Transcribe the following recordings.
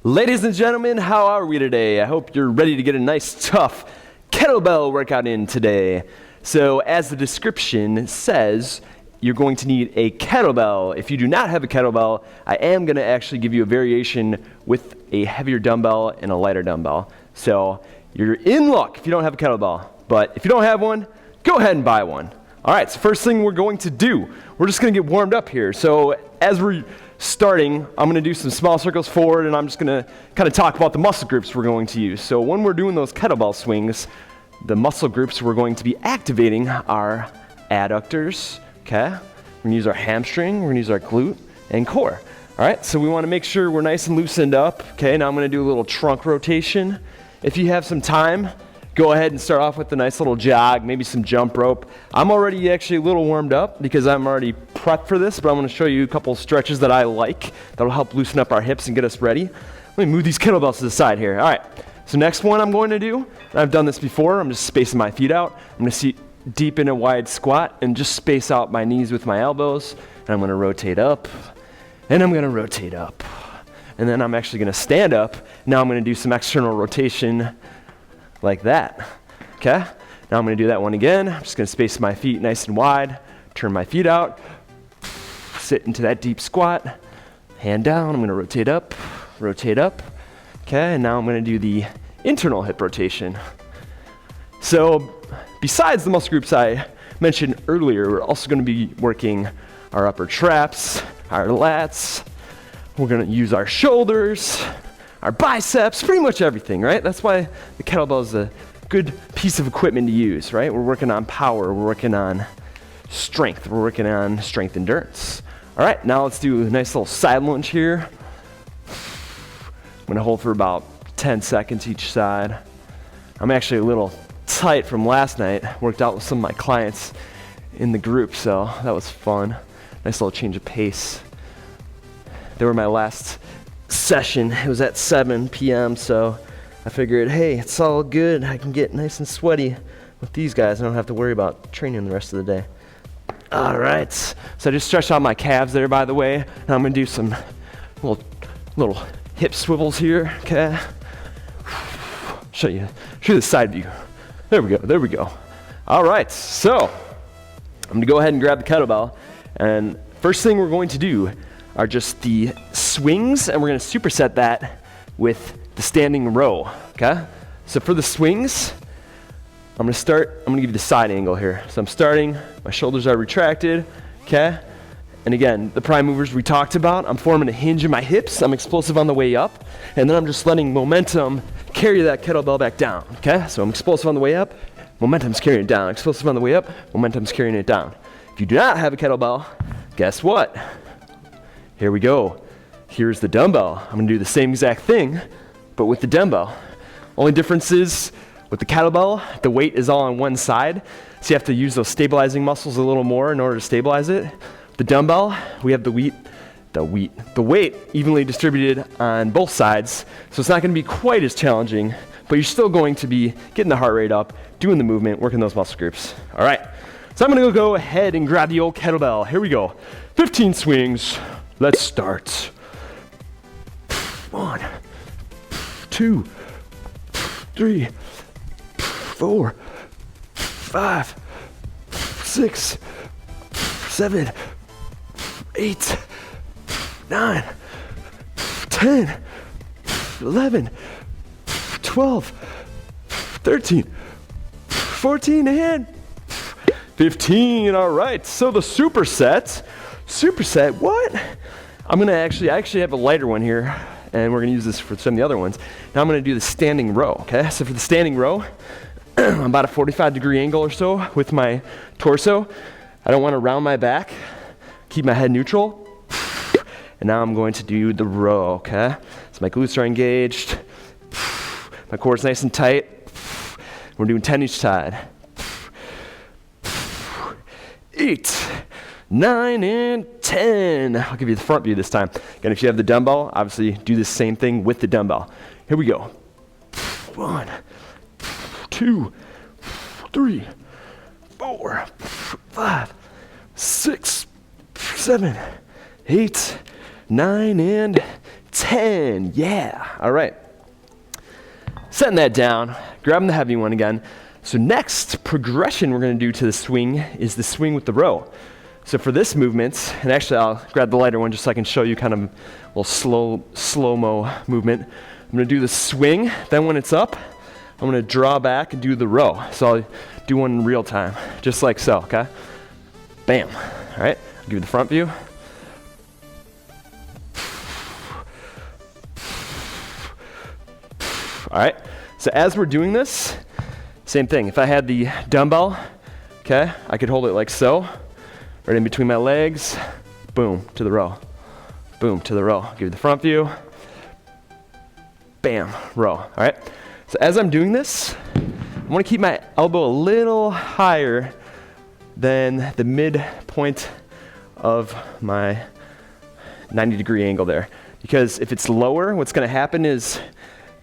Ladies and gentlemen, how are we today? I hope you're ready to get a nice, tough kettlebell workout in today. So, as the description says, you're going to need a kettlebell. If you do not have a kettlebell, I am going to actually give you a variation with a heavier dumbbell and a lighter dumbbell. So, you're in luck if you don't have a kettlebell. But if you don't have one, go ahead and buy one. All right, so first thing we're going to do, we're just going to get warmed up here. So, as we're starting, I'm going to do some small circles forward, and I'm just going to kind of talk about the muscle groups we're going to use. So when we're doing those kettlebell swings, the muscle groups we're going to be activating are adductors, okay? We're going to use our hamstring, we're going to use our glute, and core. All right, so we want to make sure we're nice and loosened up, okay? Now I'm going to do a little trunk rotation. If you have some time, go ahead and start off with a nice little jog, maybe some jump rope. I'm already actually a little warmed up because I'm already prepped for this, but I'm going to show you a couple stretches that I like that'll help loosen up our hips and get us ready. Let me move these kettlebells to the side here. All right, so next one I'm going to do, and I've done this before, I'm just spacing my feet out. I'm going to sit deep in a wide squat and just space out my knees with my elbows, and I'm going to rotate up, and I'm going to rotate up. And then I'm actually going to stand up. Now I'm going to do some external rotation like that, okay? Now I'm going to do that one again. I'm just going to space my feet nice and wide, turn my feet out, sit into that deep squat, hand down. I'm going to rotate up, okay? And now I'm going to do the internal hip rotation. So besides the muscle groups I mentioned earlier, we're also going to be working our upper traps, our lats. We're going to use our shoulders, our biceps, pretty much everything, right? That's why the kettlebell is a good piece of equipment to use, right? We're working on power, we're working on strength, we're working on strength endurance. All right, now let's do a nice little side lunge here. I'm gonna hold for about 10 seconds each side. I'm actually a little tight from last night. Worked out with some of my clients in the group, so that was fun. Nice little change of pace. They were my last session. It was at 7 p.m., so I figured, hey, it's all good. I can get nice and sweaty with these guys. I don't have to worry about training the rest of the day. All right, so I just stretched out my calves there, by the way, and I'm gonna do some little hip swivels here, okay? Show you the side view. There we go. All right, so I'm gonna go ahead and grab the kettlebell, and first thing we're going to do are just the swings, and we're going to superset that with the standing row, okay? So for the swings, I'm going to give you the side angle here. So I'm starting, my shoulders are retracted, okay? And again, the prime movers we talked about, I'm forming a hinge in my hips, I'm explosive on the way up, and then I'm just letting momentum carry that kettlebell back down, okay? So I'm explosive on the way up, momentum's carrying it down, explosive on the way up, momentum's carrying it down. If you do not have a kettlebell, guess what? Here we go. Here's the dumbbell. I'm gonna do the same exact thing, but with the dumbbell. Only difference is with the kettlebell, the weight is all on one side, so you have to use those stabilizing muscles a little more in order to stabilize it. The dumbbell, we have the weight evenly distributed on both sides, so it's not gonna be quite as challenging, but you're still going to be getting the heart rate up, doing the movement, working those muscle groups. All right, so I'm gonna go ahead and grab the old kettlebell. Here we go. 15 swings. Let's start. 1, 2, 3, 4, 5, 6, 7, 8, 9, 10, 11, 12, 13, 14, and 15. All right, so the superset, what? I actually have a lighter one here, and we're gonna use this for some of the other ones. Now I'm gonna do the standing row, okay? So for the standing row, I'm about a 45-degree angle or so with my torso. I don't wanna round my back, keep my head neutral. And now I'm going to do the row, okay? So my glutes are engaged, my core is nice and tight. We're doing 10 each side. 8, 9, and 10. I'll give you the front view this time. Again, if you have the dumbbell, obviously do the same thing with the dumbbell. Here we go. 1, 2, 3, 4, 5, 6, 7, 8, 9, and 10. Yeah. All right. Setting that down, grabbing the heavy one again. So next progression we're going to do to the swing is the swing with the row. So for this movement, and actually I'll grab the lighter one just so I can show you kind of a little slow-mo movement. I'm going to do the swing, then when it's up, I'm going to draw back and do the row. So I'll do one in real time, just like so, okay? Bam. All right, I'll give you the front view. All right, so as we're doing this, same thing. If I had the dumbbell, okay, I could hold it like so, right in between my legs, boom, to the row, boom, to the row. Give you the front view, bam, row, all right? So as I'm doing this, I wanna keep my elbow a little higher than the midpoint of my 90-degree angle there. Because if it's lower, what's gonna happen is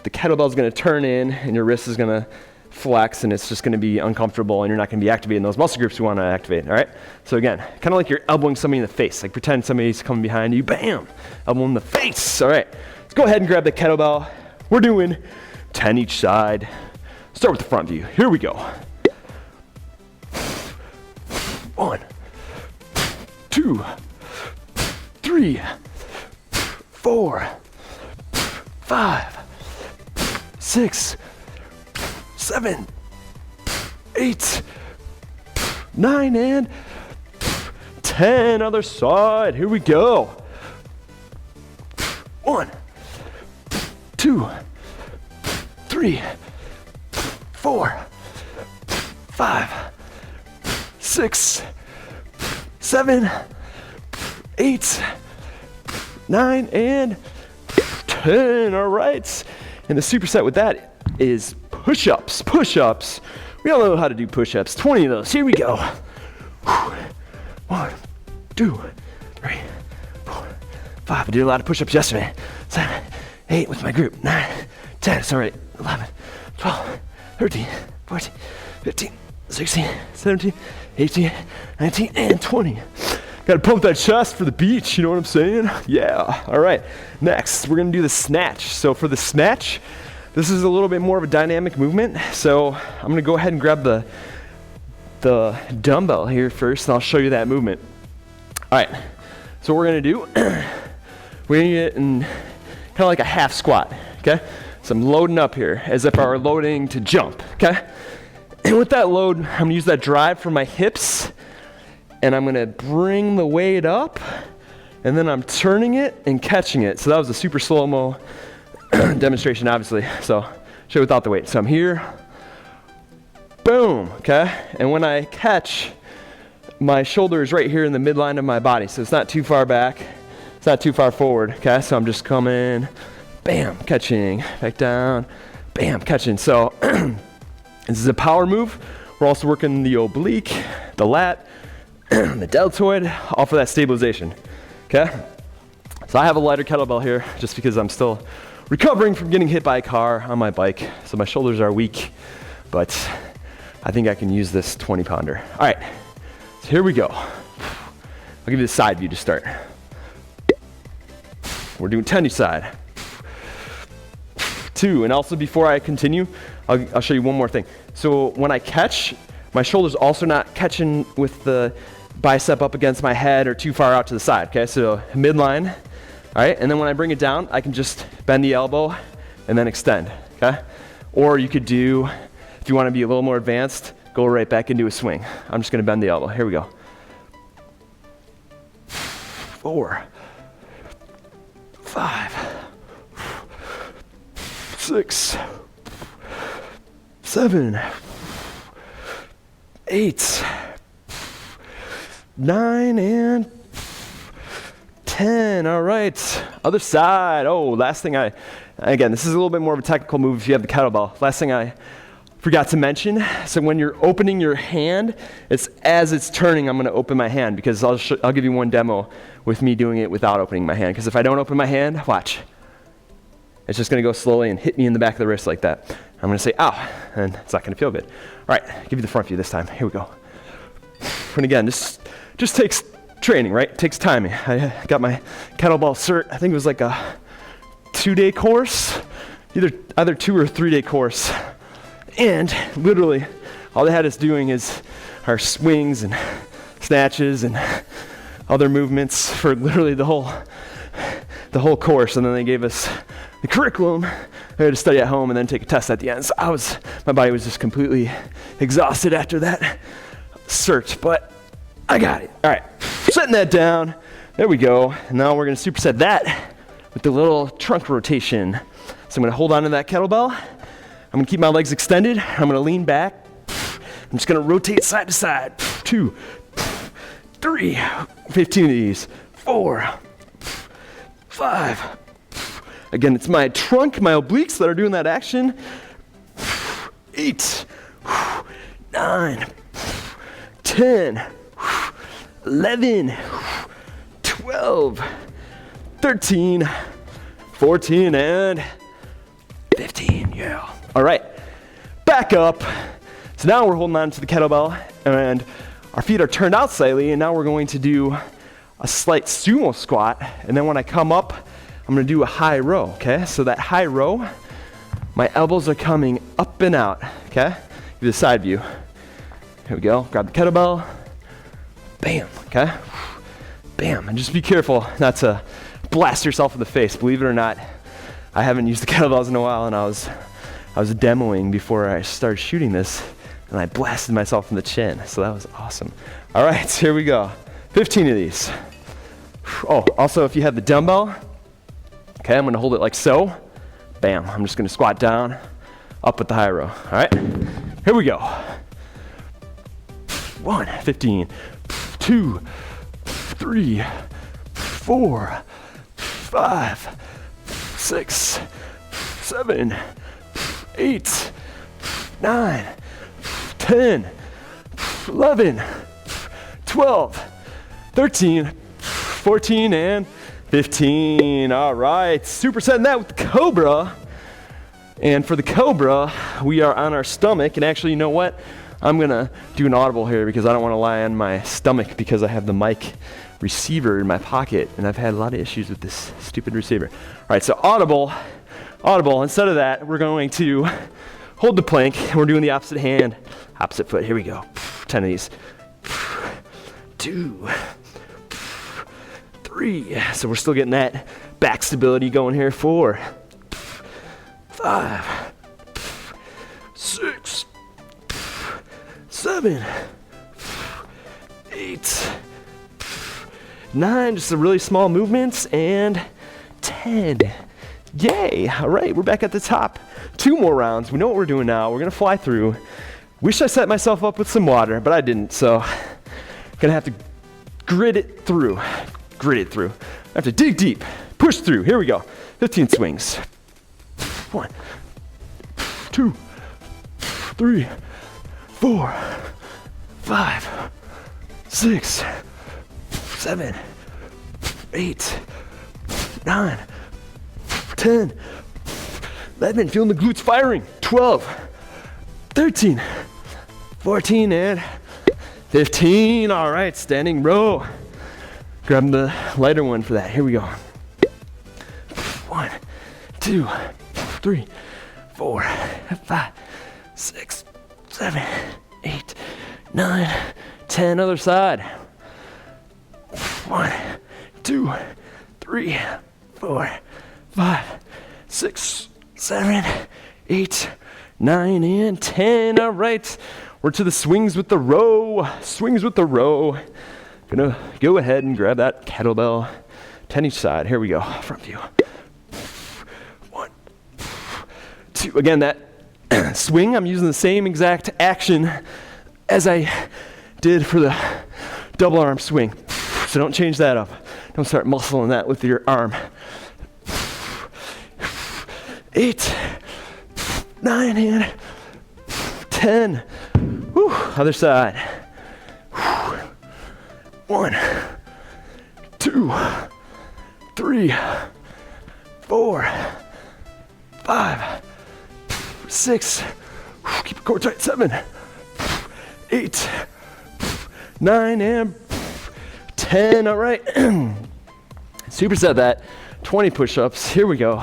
the kettlebell is going to turn in and your wrist is going to flex and it's just going to be uncomfortable and you're not going to be activating those muscle groups you want to activate, all right? So again, kind of like you're elbowing somebody in the face, like pretend somebody's coming behind you, bam, elbow in the face, all right? Let's go ahead and grab the kettlebell. We're doing 10 each side. Start with the front view. Here we go. 1, 2, 3, 4, 5, 6, 7, 8, 9, and 10. Other side. Here we go. 1, 2, 3, 4, 5, 6, 7, 8, 9, and 10. All right. And the superset with that is push-ups. Push-ups. We all know how to do push-ups. 20 of those. Here we go. 1, 2, 3, 4, 5. I did a lot of push-ups yesterday. 7, 8 with my group. 9, 10. It's all right. 11, 12, 13, 14, 15, 16, 17, 18, 19, and 20. Gotta pump that chest for the beach, you know what I'm saying? Yeah, all right. Next, we're gonna do the snatch. So for the snatch, this is a little bit more of a dynamic movement. So I'm gonna go ahead and grab the dumbbell here first, and I'll show you that movement. All right, so what we're gonna do, we're gonna get in kind of like a half squat, okay? So I'm loading up here as if I were loading to jump, okay? And with that load, I'm gonna use that drive from my hips, and I'm gonna bring the weight up, and then I'm turning it and catching it. So that was a super slow-mo demonstration, obviously. So show you without the weight. So I'm here, boom, okay? And when I catch, my shoulder is right here in the midline of my body. So it's not too far back, it's not too far forward, okay? So I'm just coming, bam, catching, back down, bam, catching. So this is a power move. We're also working the oblique, the lat, the deltoid, all for that stabilization, okay? So I have a lighter kettlebell here just because I'm still recovering from getting hit by a car on my bike. So my shoulders are weak, but I think I can use this 20-pounder. All right, so here we go. I'll give you the side view to start. We're doing 10 each side. 2, and also before I continue, I'll show you one more thing. So when I catch, my shoulder's also not catching with the bicep up against my head or too far out to the side, okay? So midline, all right? And then when I bring it down, I can just bend the elbow and then extend, okay? Or you could do, if you wanna be a little more advanced, go right back into a swing. I'm just gonna bend the elbow. Here we go. 4, 5, 6, 7, 8, 9, and 10. All right, other side. Oh, last thing again, this is a little bit more of a technical move if you have the kettlebell. Last thing I forgot to mention, so when you're opening your hand, it's as it's turning, I'm gonna open my hand because I'll give you one demo with me doing it without opening my hand. Because if I don't open my hand, watch. It's just gonna go slowly and hit me in the back of the wrist like that. I'm gonna say, ow, and it's not gonna feel good. All right, give you the front view this time. Here we go. And again, this just takes training, right? It takes timing. I got my kettlebell cert, I think it was like a 2-day course, either 2 or 3-day course. And literally, all they had us doing is our swings and snatches and other movements for literally the whole course. And then they gave us the curriculum. We had to study at home and then take a test at the end. So my body was just completely exhausted after that search, but I got it. All right, setting that down. There we go. Now we're gonna superset that with the little trunk rotation. So I'm gonna hold on to that kettlebell. I'm gonna keep my legs extended. I'm gonna lean back. I'm just gonna rotate side to side. 2, 3, 15 of these. 4, 5. Again, it's my trunk, my obliques that are doing that action. 8, 9, 10, 11, 12, 13, 14, and 15. Yeah. All right. Back up. So now we're holding on to the kettlebell, and our feet are turned out slightly, and now we're going to do a slight sumo squat. And then when I come up, I'm going to do a high row, okay? So that high row, my elbows are coming up and out, okay? Give you the side view. Here we go. Grab the kettlebell. Bam, okay? Bam. And just be careful not to blast yourself in the face. Believe it or not, I haven't used the kettlebells in a while, and I was demoing before I started shooting this, and I blasted myself in the chin. So that was awesome. All right, so here we go. 15 of these. Oh, also, if you have the dumbbell, okay, I'm gonna hold it like so. Bam, I'm just gonna squat down, up with the high row. All right, here we go. 1, 15, 2, 3, 4, 5, 6, 7, 8, 9, 10, 11, 12, 13, 14, and 15. All right, supersetting that with the Cobra. And for the Cobra, we are on our stomach. And actually, you know what? I'm gonna do an audible here because I don't wanna lie on my stomach because I have the mic receiver in my pocket, and I've had a lot of issues with this stupid receiver. All right, so audible. Instead of that, we're going to hold the plank, and we're doing the opposite hand, opposite foot. Here we go. 10 of these. 2, 3. So we're still getting that back stability going here. 4, 5, 6, 7, 8, 9. Just some really small movements, and 10. Yay! All right, we're back at the top. 2 more rounds. We know what we're doing now. We're gonna fly through. Wish I set myself up with some water, but I didn't, so gonna have to grit it through. I have to dig deep, push through. Here we go. 15 swings. 1, 2, 3, 4, 5, 6, 7, 8, 9, 10, 11, feeling the glutes firing. 12, 13, 14, and 15. All right, standing row. Grab the lighter one for that. Here we go. 1, 2, 3, 4, 5, 6, 7, 8, 9, 10. Other side. 1, 2, 3, 4, 5, 6, 7, 8, 9, and 10. All right, we're to the swings with the row. Gonna go ahead and grab that kettlebell. 10 each side. Here we go. Front view. 1, 2. Again, that swing, I'm using the same exact action as I did for the double arm swing. So don't change that up. Don't start muscling that with your arm. 8, 9, and 10. Whew. Other side. 1, 2, 3, 4, 5, 6. Keep it core tight. 7, 8, 9, and 10. All right. Superset that. 20 push-ups. Here we go.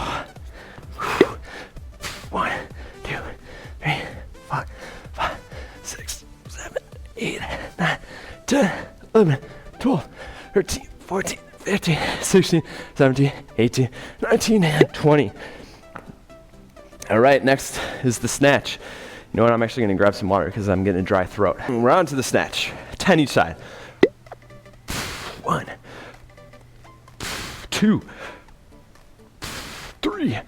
11, 12, 13, 14, 15, 16, 17, 18, 19, and 20. All right, next is the snatch. You know what, I'm actually gonna grab some water because I'm getting a dry throat. We're on to the snatch, 10 each side. 1, 2, 3.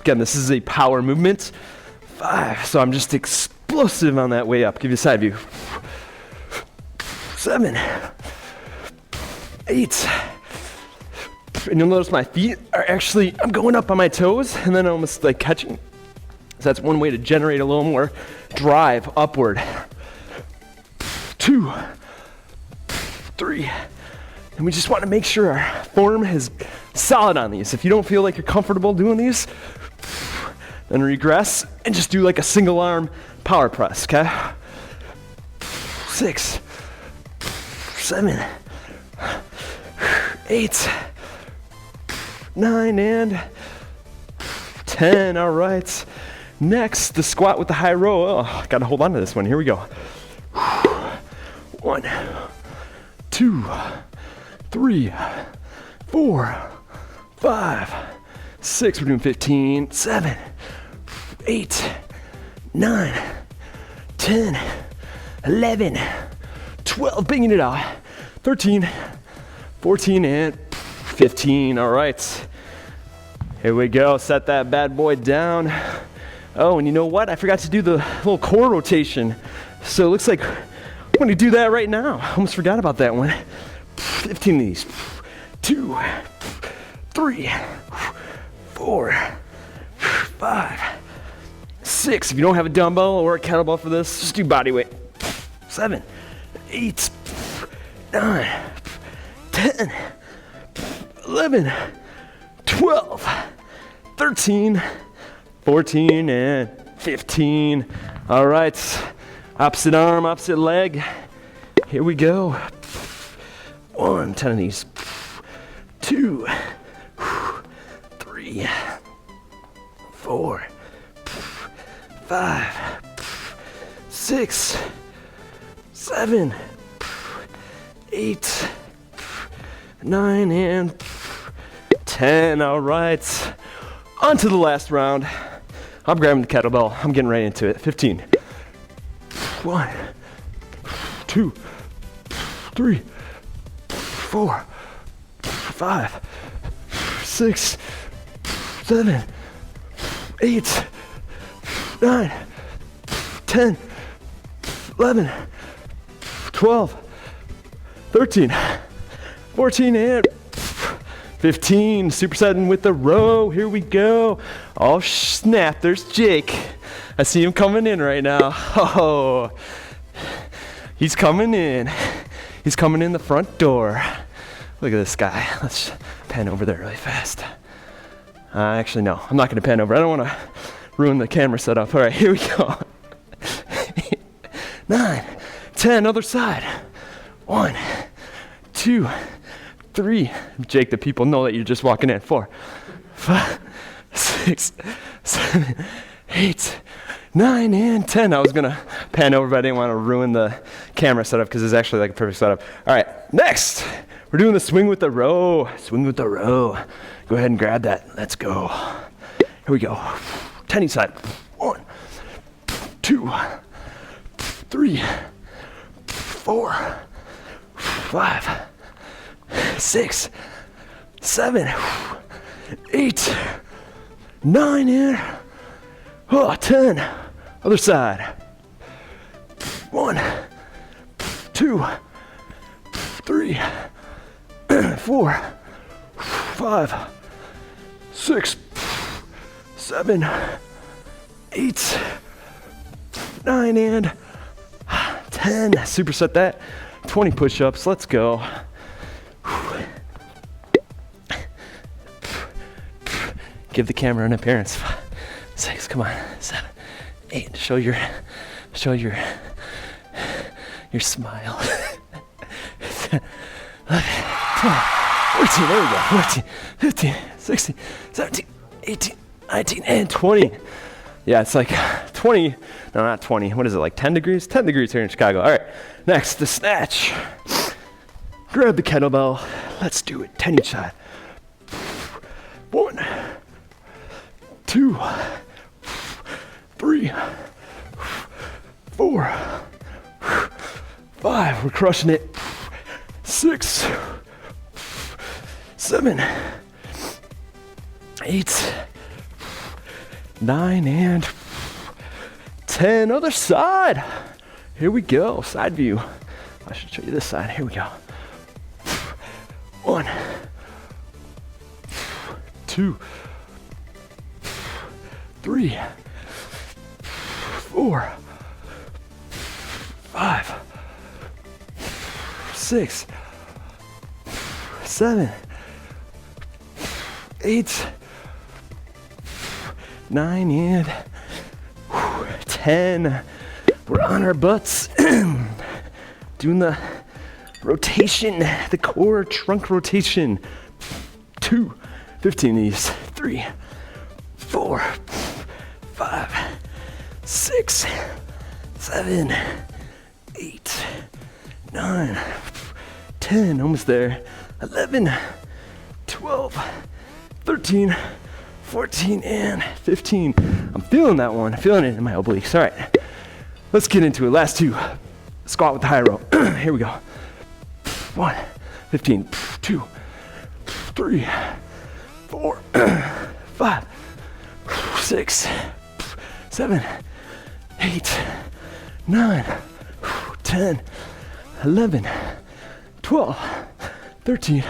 Again, this is a power movement. 5, so I'm just explosive on that way up. Give you a side view. 7, 8, and you'll notice my feet are actually, I'm going up on my toes and then almost like catching. So that's one way to generate a little more drive upward. 2, 3, and we just want to make sure our form is solid on these. If you don't feel like you're comfortable doing these, then regress and just do like a single arm power press, okay? 6, 7, 8, 9, and 10. All right. Next, the squat with the high row. Oh, gotta hold on to this one. Here we go. 1, 2, 3, 4, 5, 6. We're doing 15, 7, 8, 9, 10, 11, 12. Banging it out. 13, 14, and 15. All right. Here we go. Set that bad boy down. Oh, and you know what? I forgot to do the little core rotation. So it looks like I'm going to do that right now. I almost forgot about that one. 15 of these. 2, 3, 4, 5, 6. If you don't have a dumbbell or a kettlebell for this, just do body weight. 7, 8, 9, 10, 11, 12, 13, 14, and 15. All right, opposite arm, opposite leg. Here we go. 1, 10 of these. 2, 3, 4, 5, 6, 7, 8, 9, and 10. All right, on to the last round. I'm grabbing the kettlebell. I'm getting right into it. 15. 1, 2, 3, 4, 5, 6, 7, 8, 9, 10, 11, 12, 13, 14, and 15. Supersetting with the row. Here we go. Oh, snap. There's Jake. I see him coming in right now. Oh, he's coming in. He's coming in the front door. Look at this guy. Let's pan over there really fast. Actually, no. I'm not going to pan over. I don't want to ruin the camera setup. All right, here we go. 9, 10, other side. 1, 2, 3. Jake, the people know that you're just walking in. 4, 5, 6, 7, 8, 9, and 10. I was going to pan over, but I didn't want to ruin the camera setup because it's actually like a perfect setup. All right, next, we're doing the swing with the row. Swing with the row. Go ahead and grab that. Let's go. Here we go. 10 each side. 1, 2, 3, 4, 5, 6, 7, 8, 9, and 10. Other side. 1, 2, 3, 4, 5, 6, 7, 8, 9, and 10. Superset that. 20 push-ups. Let's go. Give the camera an appearance. 6, come on. 7, 8. Show your smile. 11, 12, 14. There we go. 14, 15, 16, 17, 18, 19, and 20. Yeah, it's like 20, no, not 20. What is it, like 10 degrees? 10 degrees here in Chicago. All right, next, the snatch. Grab the kettlebell. Let's do it. 10 each side. 1, 2, 3, 4, 5. We're crushing it. 6, 7, 8, 9, and 10. Other side. Here we go. Side view. I should show you this side. Here we go. 1, 2, 3, 4, 5, 6, 7, 8, 9, and 10. We're on our butts, doing the rotation, the core trunk rotation. 2, 15 of these. 3, 4, 5, 6, 7, 8, 9, 10, almost there. 11, 12, 13, 14, and 15. I'm feeling that one. Feeling it in my obliques. All right, let's get into it. Last 2. Squat with the high row. Here we go. 1, 15, 2, 3, 4, 5, 6, 7, 8, 9, 10, 11, 12, 13,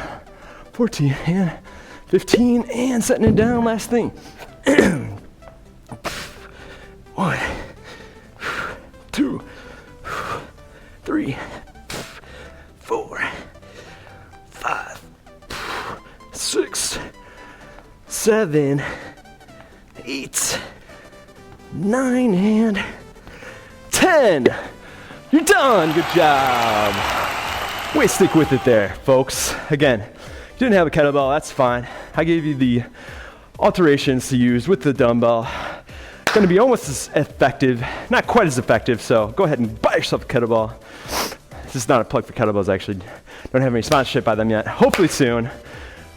14, and 15, and setting it down. Last thing. 1, 2, 3, 4, 5, 6, 7, 8, 9, and 10. You're done. Good job. Way to stick with it there, folks. Again, if you didn't have a kettlebell, that's fine. I gave you the alterations to use with the dumbbell. Going to be almost as effective, not quite as effective, so go ahead and buy yourself a kettlebell. This is not a plug for kettlebells, actually. Don't have any sponsorship by them yet. Hopefully soon.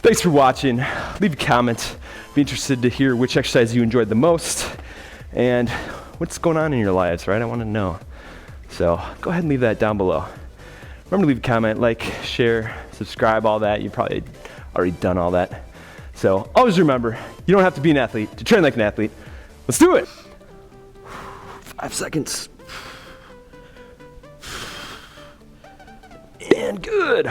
Thanks for watching. Leave a comment. Be interested to hear which exercise you enjoyed the most and what's going on in your lives, right? I want to know. So go ahead and leave that down below. Remember to leave a comment, like, share, subscribe, all that. You've probably already done all that. So always remember, you don't have to be an athlete to train like an athlete. Let's do it. 5 seconds. And good.